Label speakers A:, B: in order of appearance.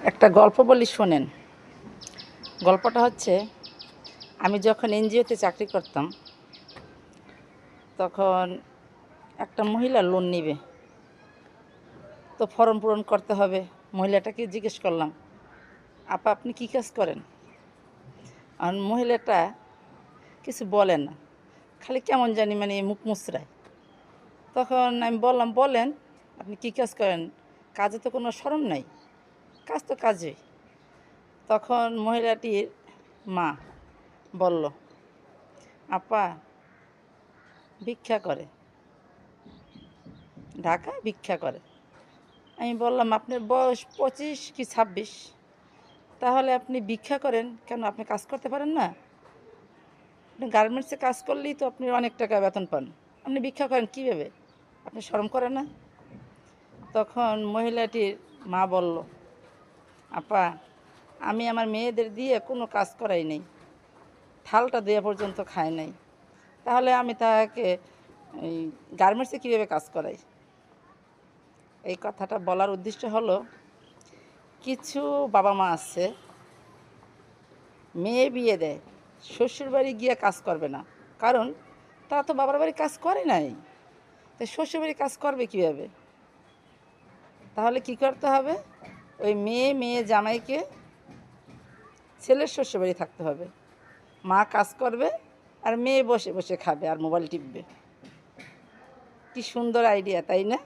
A: একটা গল্প বলি শোনেন। গল্পটা হচ্ছে, আমি যখন এনজিওতে চাকরি করতাম তখন একটা মহিলা লোন নেবে, তো ফর্ম পূরণ করতে হবে। মহিলাটাকে জিজ্ঞেস করলাম, আপা আপনি কী কাজ করেন? আর মহিলাটা কিছু বলে না, খালি কেমন জানি মানে মুখ মুচড়ায়। তখন আমি বললাম, বলেন আপনি কী কাজ করেন, কাজে তো কোনো শরম নাই, কাজ তো কাজই। তখন মহিলাটির মা বলল, আপা ভিক্ষা করে, ঢাকায় ভিক্ষা করে। আমি বললাম, আপনার বয়স 25 কি 26, তাহলে আপনি ভিক্ষা করেন কেন? আপনি কাজ করতে পারেন না? আপনি গার্মেন্টসে কাজ করলেই তো আপনি অনেক টাকা বেতন পান, আপনি ভিক্ষা করেন কীভাবে? আপনি শরম করে না? তখন মহিলাটির মা বলল, আপা আমি আমার মেয়েদের দিয়ে কোনো কাজ করাই নেই, থালটা দেওয়া পর্যন্ত খায় নাই, তাহলে আমি তাকে এই গার্মেন্টসে কীভাবে কাজ করাই? এই কথাটা বলার উদ্দেশ্য হলো, কিছু বাবা মা আছে মেয়ে বিয়ে দেয়, শ্বশুরবাড়ি গিয়ে কাজ করবে না, কারণ তারা তো বাবার বাড়ি কাজ করে নাই, তাই শ্বশুরবাড়ি কাজ করবে কীভাবে? তাহলে কি করতে হবে? ওই মেয়ে জামাইকে ছেলের শ্বশুরবাড়ি থাকতে হবে, মা কাজ করবে আর মেয়ে বসে বসে খাবে আর মোবাইল টিপবে। কি সুন্দর আইডিয়া, তাই না?